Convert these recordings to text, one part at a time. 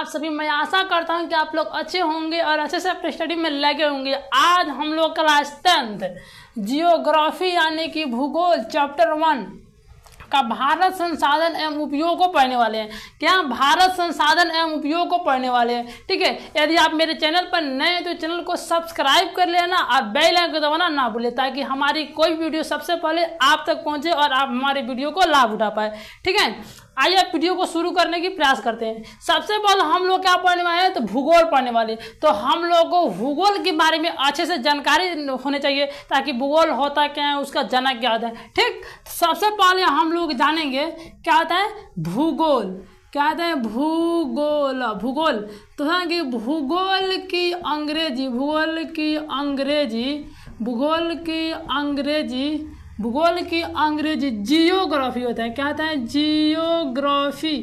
आप सभी। मैं आशा करता हूं कि आप लोग अच्छे होंगे और अच्छे से अपने स्टडी में लगे होंगे। आज हम लोग क्लास 10th जियोग्राफी यानी कि भूगोल चैप्टर 1 का भारत संसाधन एवं उपयोग को पढ़ने वाले हैं। क्या भारत संसाधन एवं उपयोग को पढ़ने वाले हैं, ठीक है। यदि आप मेरे चैनल पर नए हैं तो चैनल को सब्सक्राइब कर लेना और बेल आइकन को दबाना ना भूलें, ताकि हमारी कोई वीडियो सबसे पहले आप तक पहुंचे और आप हमारे वीडियो को लाभ उठा पाए, ठीक है। आइए आप वीडियो को शुरू करने की प्रयास करते हैं। सबसे पहले हम लोग क्या पढ़ने वाले हैं, तो भूगोल पढ़ने वाले। तो हम लोग को भूगोल के बारे में अच्छे से जानकारी होनी चाहिए, ताकि भूगोल होता क्या है, उसका जनक क्या होता है, ठीक। सबसे पहले हम लोग जानेंगे क्या होता है भूगोल। क्या होता है भूगोल। भूगोल तो है कि भूगोल की अंग्रेजी जियोग्राफी होता है। क्या होता है जियोग्राफी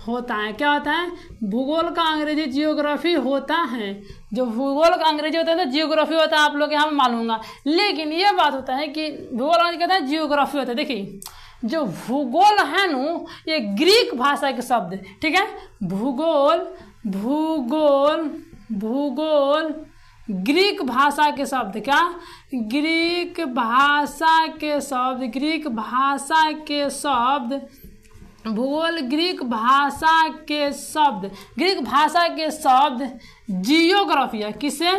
होता है। क्या होता है भूगोल का अंग्रेजी जियोग्राफी होता है। जो भूगोल का अंग्रेजी होता है तो जियोग्राफी होता है, आप लोग यहाँ पे मालूम होगा। लेकिन ये बात होता है कि भूगोल अंग्रेजी कहता है जियोग्राफी होता है। देखिए जो भूगोल है नु ये ग्रीक भाषा के शब्द, ठीक है। भूगोल ग्रीक भाषा के शब्द। क्या ग्रीक भाषा के शब्द भूगोल ग्रीक भाषा के शब्द जियोग्राफिया। किसे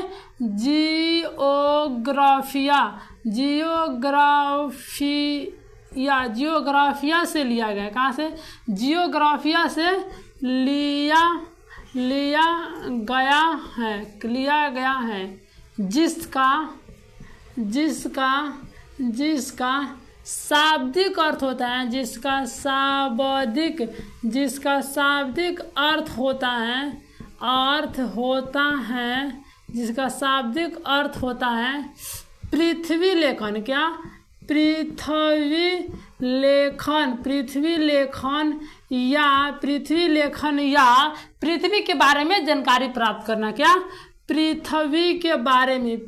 जियोग्राफिया से लिया गया। कहाँ से जियोग्राफिया से लिया गया है जिसका शाब्दिक अर्थ होता है, जिसका शाब्दिक अर्थ होता है पृथ्वी लेखन। क्या पृथ्वी लेखन या पृथ्वी के बारे में जानकारी प्राप्त करना। क्या पृथ्वी के बारे में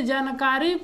जानकारी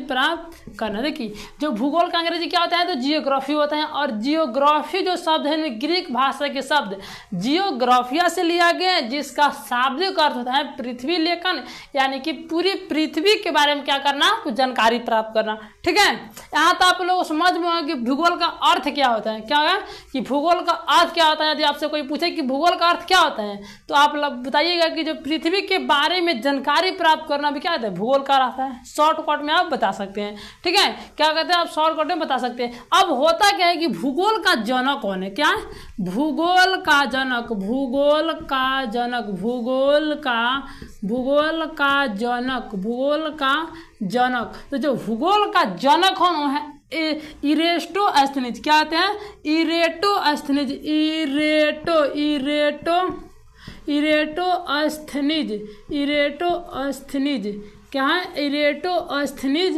प्राप्त करना। देखिए जो भूगोल का अंग्रेजी क्या होता है तो जियोग्राफी होता है। और जियोग्राफी जो शब्द है ग्रीक भाषा के शब्द जियोग्राफिया से लिया गया, जिसका शाब्दिक अर्थ होता है पृथ्वी लेखन, यानी कि पूरी पृथ्वी के बारे में क्या करना, कुछ जानकारी प्राप्त करना, ठीक है। यहाँ तो आप लोग समझ में होगा कि भूगोल का अर्थ क्या होता है। क्या है कि भूगोल का अर्थ क्या होता है। यदि आपसे कोई पूछे कि भूगोल का अर्थ क्या होता है तो आप लोग बताइएगा कि जो पृथ्वी के बारे में जानकारी प्राप्त करना भी क्या होता है, भूगोल का रहता है। शॉर्टकट में आप बता सकते हैं, ठीक है। क्या कहते हैं आप शॉर्टकट में बता सकते हैं। अब होता क्या है कि भूगोल का जनक कौन है। क्या भूगोल का जनक। तो जो भूगोल का जनक कौन है इरेटोस्थनीज। क्या होते हैं इरेटोस्थनीज। क्या है इरेटोस्थनीज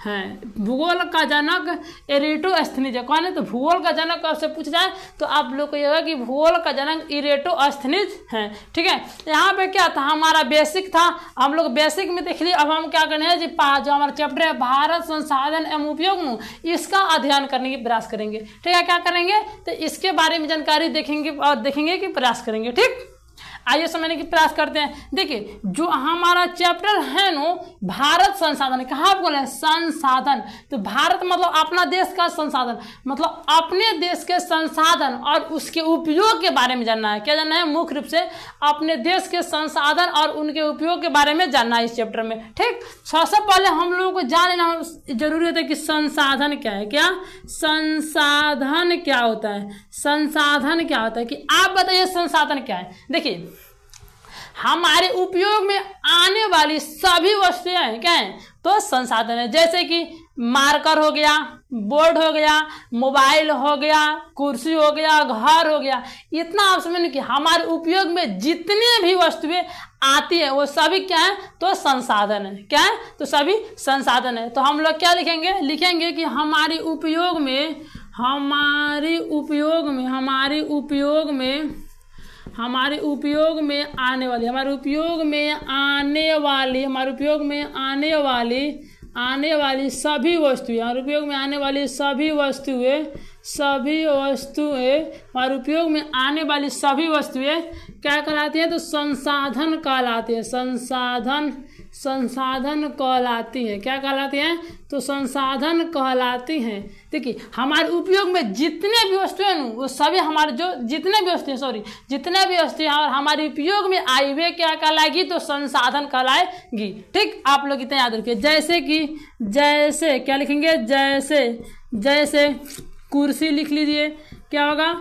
है। भूगोल का जनक इरेटोस्थनीज है। कौन है तो भूगोल का जनक आपसे पूछ जाए तो आप लोग को ये होगा कि भूगोल का जनक इरेटोस्थनीज है, ठीक है। यहाँ पे क्या था हमारा बेसिक था, हम लोग बेसिक में देख लिए। अब हम क्या करने हैं जी जो हमारा चैप्टर है भारत संसाधन एवं उपयोग इसका अध्ययन करने की प्रयास करेंगे, ठीक है। क्या करेंगे तो इसके बारे में जानकारी देखेंगे और देखेंगे कि प्रयास करेंगे, ठीक। आइए समझने की प्रयास करते हैं। देखिए जो हमारा चैप्टर है नो भारत संसाधन। कहाँ बोले संसाधन, तो भारत मतलब अपना देश का संसाधन, मतलब अपने देश के संसाधन और उसके उपयोग के बारे में जानना है। क्या जानना है, मुख्य रूप से अपने देश के संसाधन और उनके उपयोग के बारे में जानना है इस चैप्टर में, ठीक। सबसे पहले हम लोगों को जान लेना जरूरी होता है कि संसाधन क्या है। क्या संसाधन क्या होता है, संसाधन क्या होता है कि आप बताइए संसाधन क्या है। देखिए हमारे उपयोग में आने वाली सभी वस्तुएं क्या है तो संसाधन है। जैसे कि मार्कर हो गया, बोर्ड हो गया, मोबाइल हो गया, कुर्सी हो गया, घर हो गया। इतना आप समझ कि हमारे उपयोग में जितने भी वस्तुएं आती है वो सभी क्या है तो संसाधन है। क्या है तो सभी संसाधन है। तो हम लोग क्या लिखेंगे, लिखेंगे कि हमारे उपयोग में हमारे उपयोग में आने वाली सभी वस्तुएं हमारे उपयोग में आने वाली सभी वस्तुएं क्या कहलाती हैं? तो संसाधन कहलाती हैं। संसाधन कहलाती हैं। क्या कहलाती हैं? तो संसाधन कहलाती हैं। देखिए हमारे उपयोग में जितने भी वस्तुएं वो सभी हमारे जितने भी वस्तुएं और हमारे उपयोग में आई वे क्या कहलाएगी? तो संसाधन कहलाएगी। ठीक, आप लोग इतना याद रखिए। जैसे क्या लिखेंगे? जैसे कुर्सी लिख लीजिए। क्या होगा?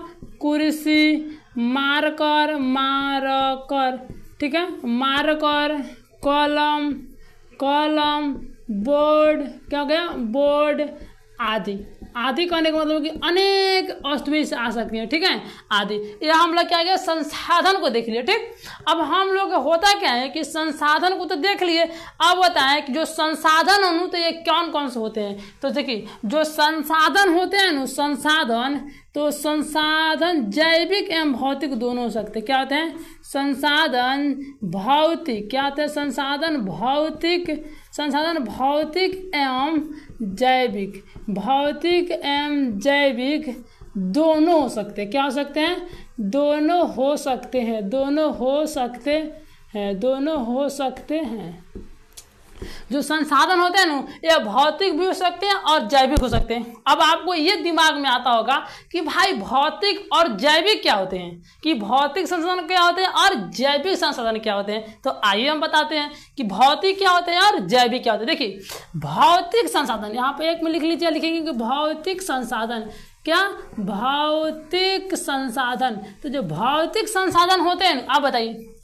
कुर्सी, मार्कर, ठीक है, मार्कर, कलम, बोर्ड, क्या हो गया? बोर्ड आदि करने का मतलब कि अनेक वस्तुएं आ सकती हैं। ठीक है, आदि। ये हम लोग क्या किया? संसाधन को देख लिए। ठीक, अब हम लोग होता क्या है कि संसाधन को तो देख लिए, अब बताएं कि जो संसाधन हो तो ये कौन से होते हैं। तो देखिए जो संसाधन होते हैं ना, संसाधन जैविक एवं भौतिक दोनों हो सकते हैं। क्या होते हैं? संसाधन भौतिक। क्या होते हैं? संसाधन भौतिक एवं जैविक दोनों हो सकते हैं। क्या हो सकते हैं? दोनों हो सकते हैं। जो संसाधन होते हैं ना, ये भौतिक भी हो सकते हैं और जैविक हो सकते हैं। अब आपको ये दिमाग में आता होगा कि भाई भौतिक और जैविक क्या होते हैं, कि भौतिक संसाधन क्या होते हैं और जैविक संसाधन क्या होते हैं। तो आइए हम बताते हैं कि भौतिक क्या होते हैं और जैविक क्या होते हैं। देखिए भौतिक संसाधन, यहाँ पे एक में लिख लीजिए, लिखेंगे कि भौतिक संसाधन। क्या? भौतिक संसाधन। तो जो भौतिक संसाधन होते हैं, आप बताइए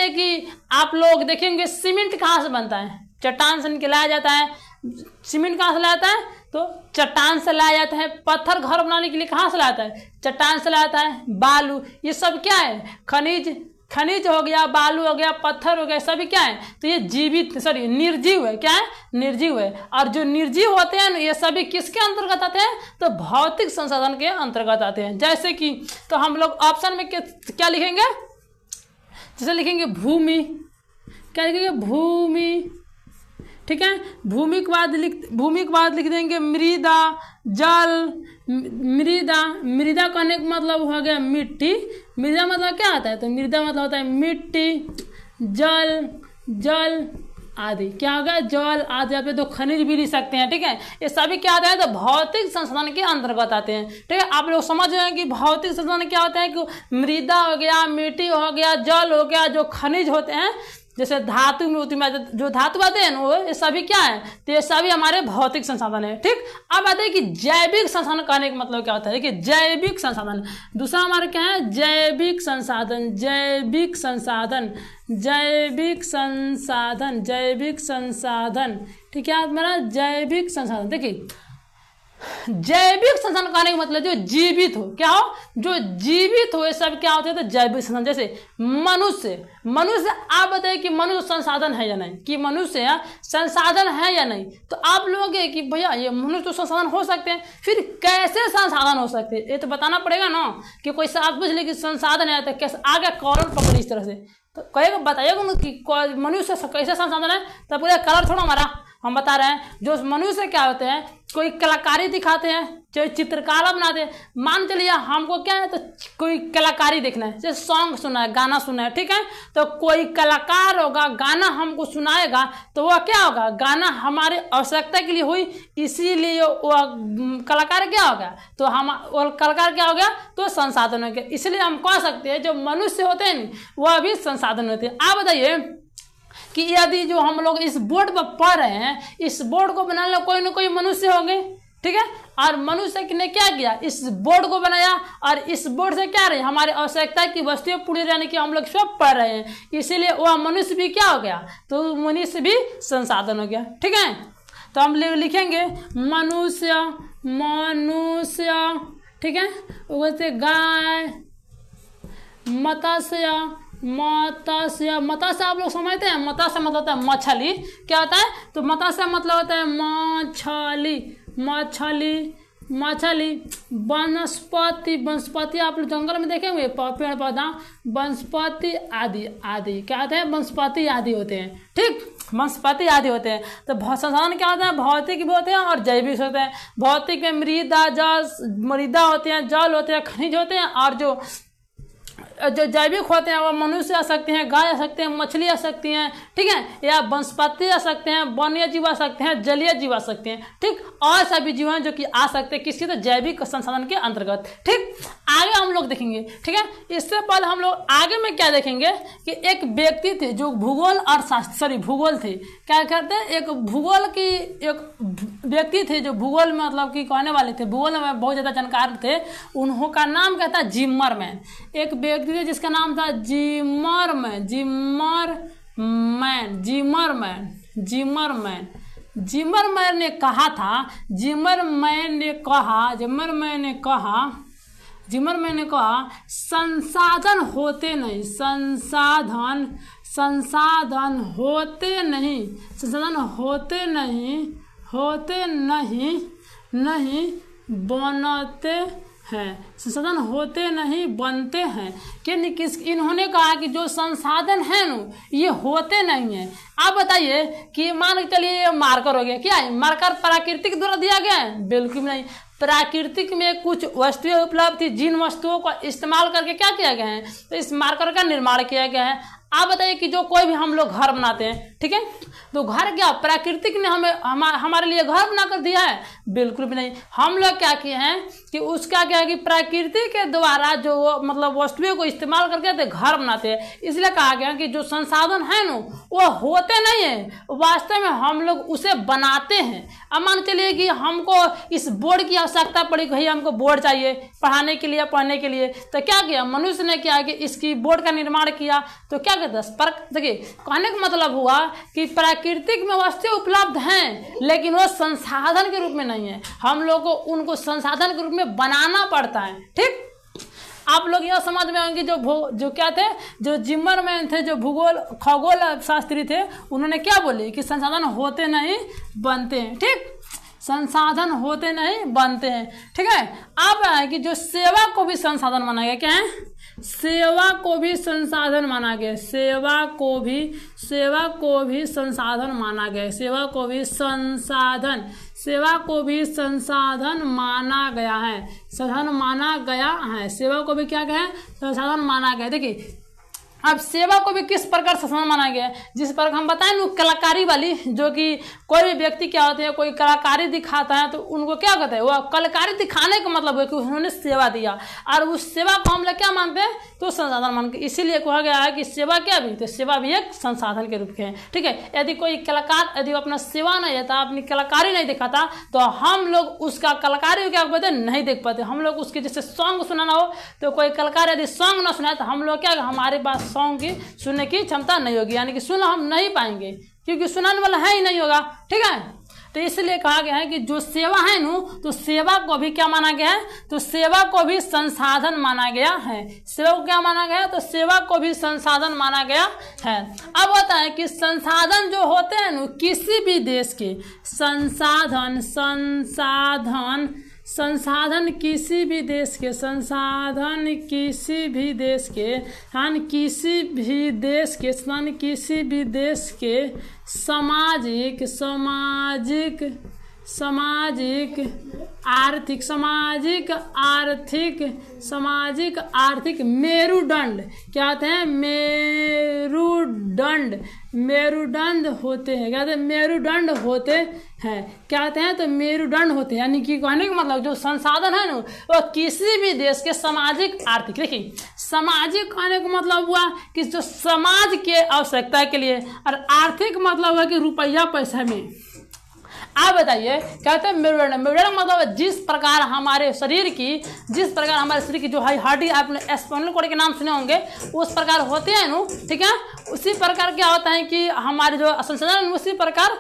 कि आप लोग देखेंगे सीमेंट कहाँ से बनता है? चट्टान से निकलाया जाता है। सीमेंट कहाँ से लाया जाता है? तो चट्टान से लाया जाता है। पत्थर घर बनाने के लिए कहाँ से लाता है? चट्टान से लाता है। बालू, ये सब क्या है? खनिज हो गया, बालू हो गया, पत्थर हो गया, सभी क्या है? तो ये निर्जीव है। क्या है? निर्जीव है। और जो निर्जीव होते हैं ये सभी किसके अंतर्गत आते हैं? तो भौतिक संसाधन के अंतर्गत आते हैं। जैसे कि तो हम लोग ऑप्शन में क्या लिखेंगे? जैसे लिखेंगे भूमि। क्या लिखेंगे? भूमि। ठीक है, भूमि के बाद लिख देंगे मृदा, जल। मृदा कहने का मतलब हो गया मिट्टी। मृदा मतलब क्या आता है? तो मृदा मतलब होता है मिट्टी, जल आदि। क्या होगा? जल आदि। आप तो खनिज भी लिख सकते हैं। ठीक है, ये सभी क्या आते हैं? तो भौतिक संसाधन के अंतर्गत आते हैं। ठीक है, आप लोग समझ रहे हैं कि भौतिक संसाधन क्या होते हैं? कि मृदा हो गया, मिट्टी हो गया, जल हो गया, जो खनिज होते हैं, जैसे धातु में जो धातु आते हैं वो ये सभी क्या है? तो ये सभी हमारे भौतिक संसाधन है। ठीक, अब आते हैं कि जैविक संसाधन कहने का मतलब क्या होता है। देखिए जैविक संसाधन, दूसरा हमारा क्या है? जैविक संसाधन। ठीक है, मेरा जैविक संसाधन। देखिए जैविक संसाधन कहने का मतलब जो जीवित हो। क्या हो? जो जीवित हो, ये सब क्या होते हैं? तो जैविक संसाधन। जैसे मनुष्य, आप बताइए कि मनुष्य संसाधन है या नहीं? कि मनुष्य संसाधन है या नहीं? तो आप लोग कि भैया ये मनुष्य तो संसाधन हो सकते हैं, फिर कैसे संसाधन हो सकते हैं? ये तो बताना पड़ेगा ना। कि कोई आप पूछ ले कि संसाधन है तो कैसे आगे कॉलर पकड़ इस तरह से, तो कहेगा बताइएगा ना कि मनुष्य कैसे संसाधन है। तो पूरा कलर छोड़ो हमारा, हम बता रहे हैं जो मनुष्य क्या होते हैं, कोई कलाकारी दिखाते हैं, चाहे चित्रकला बनाते हैं। मान चलिए हमको क्या है? तो कोई कलाकारी देखना है, जैसे सॉन्ग सुना है, गाना सुना है। ठीक है, तो कोई कलाकार होगा, गाना हमको सुनाएगा, तो वह क्या होगा? गाना हमारे आवश्यकता के लिए हुई, इसीलिए वह कलाकार क्या होगा? तो वो कलाकार क्या हो गया? तो संसाधन हो गया। इसलिए हम कह सकते हैं जो मनुष्य होते हैं वह भी संसाधन होते हैं। आप बताइए कि यदि जो हम लोग इस बोर्ड पर पढ़ रहे हैं, इस बोर्ड को बनाने कोई ना कोई मनुष्य होंगे। ठीक है, और मनुष्य ने क्या किया? इस बोर्ड को बनाया, और इस बोर्ड से क्या रहे? हमारे आवश्यकता की वस्तुएं पूरी रहने की हम लोग सब पढ़ रहे हैं, इसीलिए वह मनुष्य भी क्या हो गया? तो मनुष्य भी संसाधन हो गया। ठीक है, तो हम लिखेंगे मनुष्य। ठीक है, वैसे गाय, मत्स्य आप लोग समझते हैं? मत्स्य मतलब होता है मछली। क्या होता है? तो मत्स्य मतलब होता है मछली। मछली, वनस्पति, वनस्पति आप लोग जंगल में देखे हुए पेड़ पौधा, वनस्पति आदि, आदि क्या होते हैं? वनस्पति आदि होते हैं, ठीक, वनस्पति आदि होते हैं। तो संसाधन क्या होता है? भौतिक भी होते हैं और जैविक होते हैं। भौतिक में मृदा, मृदा होते हैं, जल होते हैं, खनिज होते हैं, और जो जैविक होते हैं वो मनुष्य आ सकते हैं, गाय आ सकते हैं, मछली आ सकती हैं, ठीक है, या वनस्पति आ सकते हैं, वन्य जीव आ सकते हैं, जलीय जीव आ सकते हैं, ठीक, और सभी जीव हैं जो कि आ सकते हैं किसी तो जैविक संसाधन के अंतर्गत, ठीक। आगे हम लोग देखेंगे, ठीक है। इससे पहले हम लोग आगे में क्या देखेंगे कि एक व्यक्ति थे जो भूगोल और भूगोल थे, क्या करते हैं, एक भूगोल की एक व्यक्ति थे जो भूगोल में मतलब कि कहने वाले थे, भूगोल में बहुत ज़्यादा जानकार थे। उनका नाम क्या था? जिमरमैन। एक व्यक्ति थे जिसका नाम था जिमरमैन, जिमरमैन ने कहा था, जिमरमैन ने कहा संसाधन होते नहीं, संसाधन होते नहीं बनते हैं, संसाधन होते नहीं बनते हैं। इन्होंने कहा कि जो संसाधन है न ये होते नहीं है। आप बताइए कि मान के चलिए ये मार्कर हो गया, क्या है मार्कर? प्राकृतिक द्वारा दिया गया है? बिल्कुल नहीं। प्राकृतिक में कुछ वस्तुएं उपलब्ध थी, जिन वस्तुओं का इस्तेमाल करके क्या किया गया है, तो इस मार्कर का निर्माण किया गया है। आप बताइए कि जो कोई भी हम लोग घर बनाते हैं, ठीक है, तो घर क्या प्राकृतिक ने हमारे लिए घर बना कर दिया है? बिल्कुल भी नहीं। हम लोग क्या किए हैं कि उसका क्या है कि प्रकृति के द्वारा जो मतलब वस्तुओं को इस्तेमाल करके घर बनाते हैं। इसलिए कहा गया कि जो संसाधन है ना वो होते नहीं है, वास्तव में हम लोग उसे बनाते हैं। अब मान चलिए कि हमको इस बोर्ड की आवश्यकता पड़ी, भाई हमको बोर्ड चाहिए पढ़ाने के लिए, पढ़ने के लिए, तो क्या किया मनुष्य ने, क्या कि इसकी बोर्ड का निर्माण किया। तो क्या देखिए कहने का मतलब हुआ कि प्राकृतिक में वस्तुएं उपलब्ध हैं लेकिन वो संसाधन के रूप में नहीं है, हम लोग को उनको संसाधन के रूप में बनाना पड़ता है, ठीक। आप लोग यह समझ में आएंगे जो क्या थे, जो जिमरमैन थे, जो खगोल शास्त्री थे, उन्होंने क्या बोले कि संसाधन होते नहीं बनते हैं, ठीक, संसाधन होते नहीं बनते हैं, ठीक है। अब है कि जो सेवा को भी संसाधन माना गया, क्या है, सेवा को भी संसाधन माना गया, सेवा को भी संसाधन माना गया, सेवा को भी संसाधन माना गया है, सेवा को भी क्या गया है, संसाधन माना गया। देखिए अब सेवा को भी किस प्रकार से संसाधन माना गया है, जिस प्रकार हम बताएं ना कलाकारी वाली, जो कि कोई भी व्यक्ति क्या होते हैं, कोई कलाकारी दिखाता है तो उनको क्या कहते हैं, वो कलाकारी दिखाने का मतलब है कि उन्होंने सेवा दिया, और उस सेवा को हम लोग क्या मानते हैं, तो संसाधन मानते हैं। इसीलिए कहा गया है कि सेवा क्या भी, तो सेवा भी एक संसाधन के रूप में है, ठीक है। यदि कोई कलाकार यदि अपना सेवा नहीं देता, अपनी कलाकारी नहीं दिखाता, तो हम लोग उसका कलाकारी क्या कहते नहीं देख पाते। हम लोग उसके जैसे सॉन्ग सुनाना हो तो कोई कलाकार यदि सॉन्ग ना सुनाए तो हम लोग क्या, हमारे पास सॉन्ग की सुनने की क्षमता नहीं होगी, यानी कि सुन हम नहीं पाएंगे क्योंकि सुनाने वाला है ही नहीं होगा, ठीक है। तो इसलिए कहा गया है कि जो सेवा है नु, तो सेवा को भी क्या माना गया है, तो सेवा को भी संसाधन माना गया है। सेवा को क्या माना गया, तो सेवा को भी संसाधन माना गया है। अब होता है कि संसाधन जो होते हैं नु, किसी भी देश के संसाधन किसी भी देश के सामाजिक आर्थिक मेरुदंड, क्या होते हैं, मेरुदंड होते हैं, क्या होते हैं, मेरुदंड होते हैं, क्या होते हैं, तो मेरुदंड होते हैं। यानी कि कहने का मतलब जो संसाधन है ना वो किसी भी देश के सामाजिक आर्थिक, देखिए सामाजिक कहने का मतलब हुआ कि जो समाज के आवश्यकता के लिए, और आर्थिक मतलब हुआ कि रुपया पैसा में। आप बताइए कहते हैं मेरुदंड मतलब जिस प्रकार हमारे शरीर की जो हड्डी, आपने स्पाइनल कॉर्ड के नाम सुने होंगे, उस प्रकार होते हैं नु, ठीक है। उसी प्रकार क्या होता है कि हमारे जो संसाधन उसी प्रकार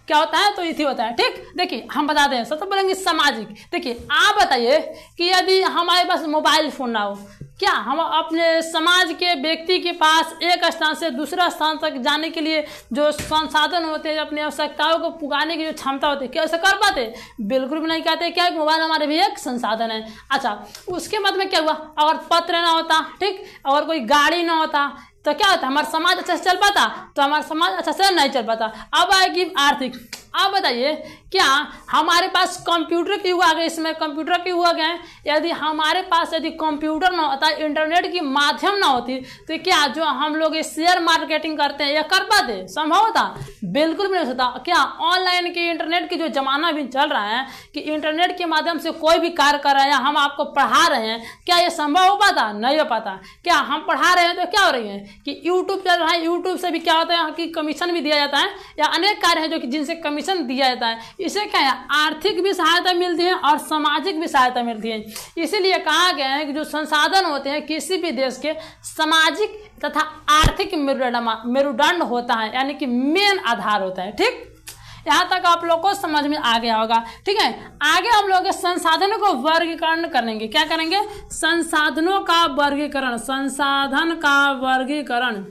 क्या होता है, तो इसी होता है, ठीक। देखिए हम बताते हैं, सबसे बोलेंगे सामाजिक। देखिए आप बताइए कि यदि हमारे पास मोबाइल फोन ना हो क्या हम अपने समाज के व्यक्ति के पास एक स्थान से दूसरा स्थान तक जाने के लिए जो संसाधन होते हैं, अपनी आवश्यकताओं को पुगाने की जो क्षमता होती है, क्या ऐसा कर पाते? बिल्कुल भी नहीं कहते। क्या मोबाइल हमारे भी एक संसाधन है। अच्छा, उसके बाद में क्या हुआ? अगर पत्र ना होता, ठीक, अगर कोई गाड़ी ना होता तो क्या होता? हमारा समाज अच्छा से चल पाता? तो हमारा समाज अच्छा से नहीं चल पाता। अब आएगी आर्थिक। आप बताइए, क्या हमारे पास कंप्यूटर की युग आ गए, इसमें कंप्यूटर की युग आ गए, यदि हमारे पास यदि कंप्यूटर ना होता, इंटरनेट की माध्यम ना होती, तो क्या जो हम लोग शेयर मार्केटिंग करते हैं, यह कर पाते? संभव होता? बिल्कुल भी नहीं होता। क्या ऑनलाइन की इंटरनेट की जो जमाना भी चल रहा है कि इंटरनेट के माध्यम से कोई भी कार्य कर रहे हैं या हम आपको पढ़ा रहे हैं, क्या ये संभव हो पाता? नहीं हो पाता। क्या हम पढ़ा रहे हैं तो क्या हो रही है कि यूट्यूब चल रहा है, यूट्यूब से भी क्या होता है कि कमीशन भी दिया जाता है, या अनेक कार्य हैं जो कि जिनसे कमीशन दिया जाता है। इसे क्या है? आर्थिक भी सहायता मिलती है और सामाजिक भी सहायता मिलती है। इसीलिए कहा गया है कि जो संसाधन होते हैं किसी भी देश के, सामाजिक तथा आर्थिक मेरुदंड होता है, यानी कि मेन आधार होता है। ठीक, यहाँ तक आप लोग को समझ में आ गया होगा। ठीक है, आगे हम लोग संसाधनों को वर्गीकरण करेंगे। क्या करेंगे? संसाधनों का वर्गीकरण, संसाधन का वर्गीकरण,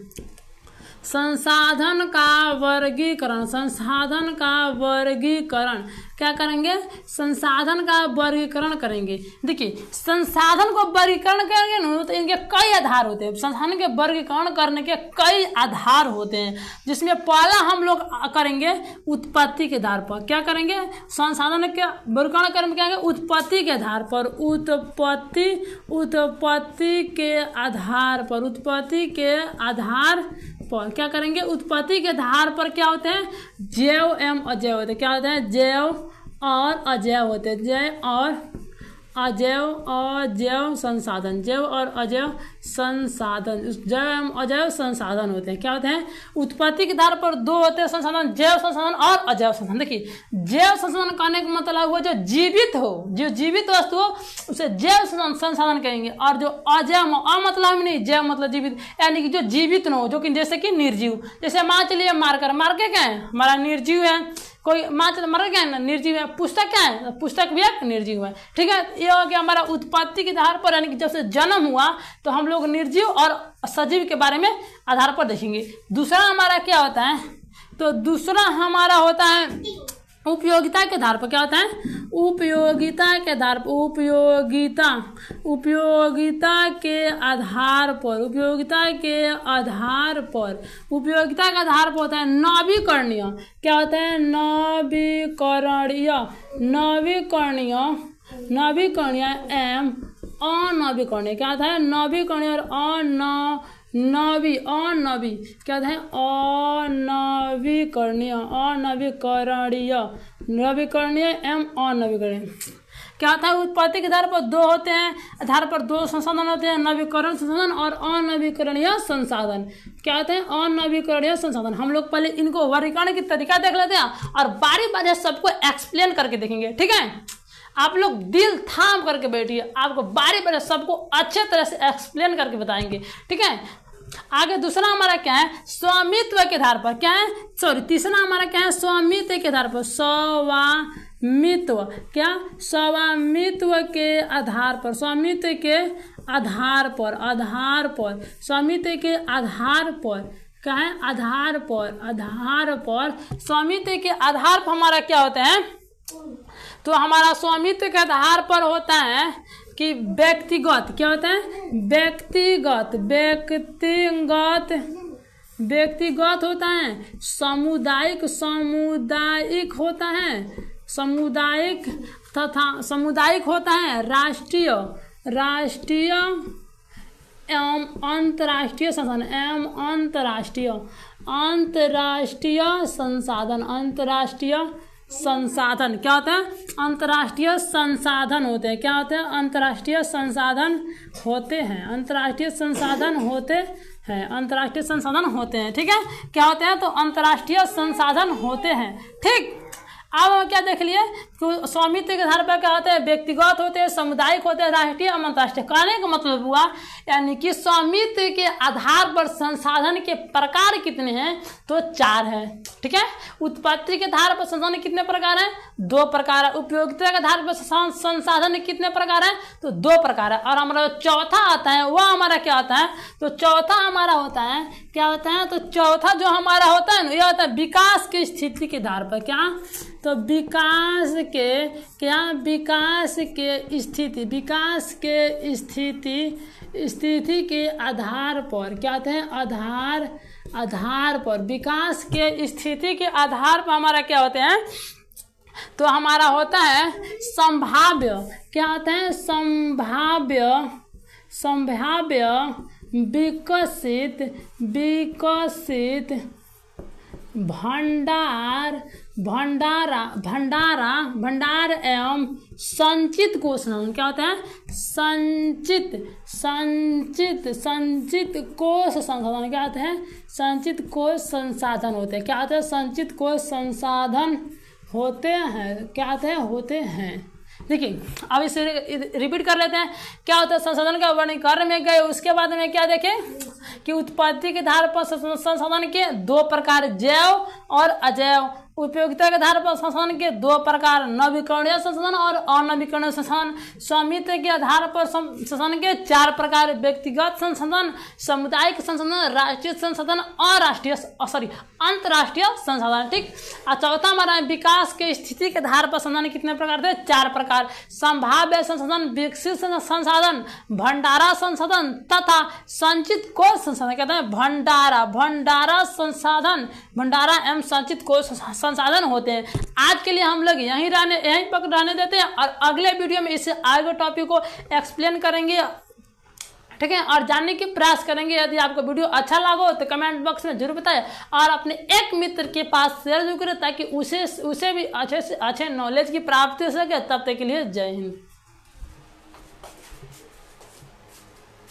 संसाधन का वर्गीकरण, संसाधन का वर्गीकरण। क्या करेंगे? संसाधन का वर्गीकरण करेंगे। देखिए, संसाधन को वर्गीकरण करेंगे ना तो इनके कई आधार होते हैं। संसाधन के वर्गीकरण करने के कई आधार होते हैं, जिसमें पहला हम लोग करेंगे उत्पत्ति के आधार पर। क्या करेंगे? संसाधन के वर्गीकरण करेंगे क्या? उत्पत्ति के आधार पर, उत्पत्ति के आधार पर, उत्पत्ति के आधार पर क्या करेंगे? उत्पत्ति के आधार पर क्या होते हैं? जैव एवं अजैव होते हैं। क्या होते हैं? जैव और अजैव होते हैं। जैव और अजैव संसाधन, जैव और अजैव संसाधन, जैव एवं अजैव संसाधन होते हैं। क्या होते हैं? उत्पत्ति के आधार पर दो होते हैं संसाधन, जैव संसाधन और अजैव संसाधन। देखिए, जैव संसाधन कहने का मतलब हुआ जो जीवित हो, जो जीवित वस्तु हो उसे जैव संसाधन कहेंगे। और जो अजैव, मतलब नहीं, जैव मतलब जीवित, यानी कि जो जीवित न हो, जो कि जैसे कि निर्जीव। जैसे मान चलिए मार्कर क्या है? हमारा निर्जीव है। कोई मर क्या है ना, निर्जीव है। पुस्तक क्या है? पुस्तक भी एक निर्जीव है। ठीक है, ये हो गया हमारा उत्पत्ति के आधार पर, यानी कि जब से जन्म हुआ तो हम लोग निर्जीव और सजीव के बारे में आधार पर देखेंगे। दूसरा हमारा क्या होता है? तो दूसरा हमारा होता है उपयोगिता के आधार पर। क्या होता है? उपयोगिता के आधार पर, उपयोगिता के आधार पर, उपयोगिता के आधार पर, उपयोगिता के आधार पर होता है नवीकरणीय। क्या होता है? नवीकरणीय एवं अनवीकरणीय। क्या होता है? नवीकरणीय और अनवी क्या होता है? नवीकरणीय एवं अनवीकरणीय। क्या होता है? उत्पत्ति के आधार पर दो होते हैं, आधार पर दो संसाधन होते हैं, नवीकरण संसाधन और अनवीकरणीय संसाधन। क्या होते हैं? अनवीकरणीय संसाधन। हम लोग पहले इनको वर्गीकरण की तरीका देख लेते हैं और बारी बारी सबको एक्सप्लेन करके देखेंगे। ठीक है, आप लोग दिल थाम करके बैठिए, आपको बारी बारी सबको अच्छे तरह से एक्सप्लेन करके बताएंगे। ठीक है, आगे दूसरा हमारा क्या है? स्वामित्व के आधार पर। क्या है? तीसरा हमारा क्या है? स्वामित्व के आधार पर, स्वामित्व। क्या? स्वामित्व के आधार पर, स्वामित्व के आधार पर, स्वामित्व के आधार पर। क्या है? आधार पर स्वामित्व के आधार पर हमारा क्या होता है? तो हमारा स्वामित्व के आधार पर होता है कि व्यक्तिगत। क्या होता है? व्यक्तिगत होता है। सामुदायिक होता है। सामुदायिक होता है। राष्ट्रीय एवं अंतर्राष्ट्रीय संसाधन। क्या होता है? अंतर्राष्ट्रीय संसाधन होते हैं। क्या होते हैं? अंतर्राष्ट्रीय संसाधन होते हैं। ठीक है, क्या होते हैं? तो अंतर्राष्ट्रीय संसाधन होते हैं। ठीक, अब हम क्या देख लिए? स्वामित्व के आधार पर क्या होते हैं? व्यक्तिगत होते हैं, सामुदायिक होते हैं, राष्ट्रीय और अंतर्राष्ट्रीय। कहने का मतलब हुआ यानी कि स्वामित्व के आधार पर संसाधन के प्रकार कितने हैं, तो 4 हैं। ठीक है, उत्पत्ति के आधार पर संसाधन कितने प्रकार हैं, 2 प्रकार है। उपयोगिता के आधार पर संसाधन कितने प्रकार हैं, तो 2 प्रकार है। और हमारा चौथा आता है वह हमारा क्या होता है, तो चौथा हमारा होता है क्या होता है, तो चौथा जो हमारा होता है ना, यह होता है विकास की स्थिति के आधार पर। क्या, तो विकास के स्थिति के आधार पर क्या होते हैं, आधार पर विकास के स्थिति के आधार पर हमारा क्या होते हैं, तो हमारा होता है संभाव्य, क्या होता है, संभाव्य विकसित भंडार एवं संचित कोष संसाधन। क्या होता है, संचित कोष संसाधन। क्या होता है, संचित कोष संसाधन होते हैं। क्या होता है, संचित कोष संसाधन होते हैं। क्या होते हैं, देखिए अब इसे रिपीट कर लेते हैं। क्या होता है, संसाधन का वर्णीकरण में गए, उसके बाद में क्या देखें कि उत्पत्ति के आधार पर संसाधन के 2 प्रकार, जैव और अजैव। उपयोगिता के आधार पर संसाधन के 2 प्रकार, नवीकरणीय संसाधन और अनवीकरणीय संसाधन। स्वामित्व के आधार पर संसाधन के 4 प्रकार, व्यक्तिगत संसाधन, सामुदायिक संसाधन, राष्ट्रीय संसाधन और अंतर्राष्ट्रीय संसाधन। ठीक, और चौथा हमारा विकास के स्थिति के आधार पर संसाधन कितने प्रकार थे, 4 प्रकार, संभाव्य संसाधन, विकसित संसाधन, भंडारा संसाधन तथा संचित कोष संसाधन। कहते हैं भंडारा संसाधन, भंडारा एवं संचित कोष संसाधन होते हैं। आज के लिए हम लोग यहीं पर रहने देते हैं और अगले वीडियो में इसे आगे टॉपिक को एक्सप्लेन करेंगे। ठीक है, और जानने की प्रयास करेंगे। यदि आपको वीडियो अच्छा लगा तो कमेंट बॉक्स में जरूर बताएं और अपने एक मित्र के पास शेयर जरूर करें ताकि उसे भी अच्छे से अच्छे नॉलेज की प्राप्ति हो सके। तब तक के लिए जय हिंद।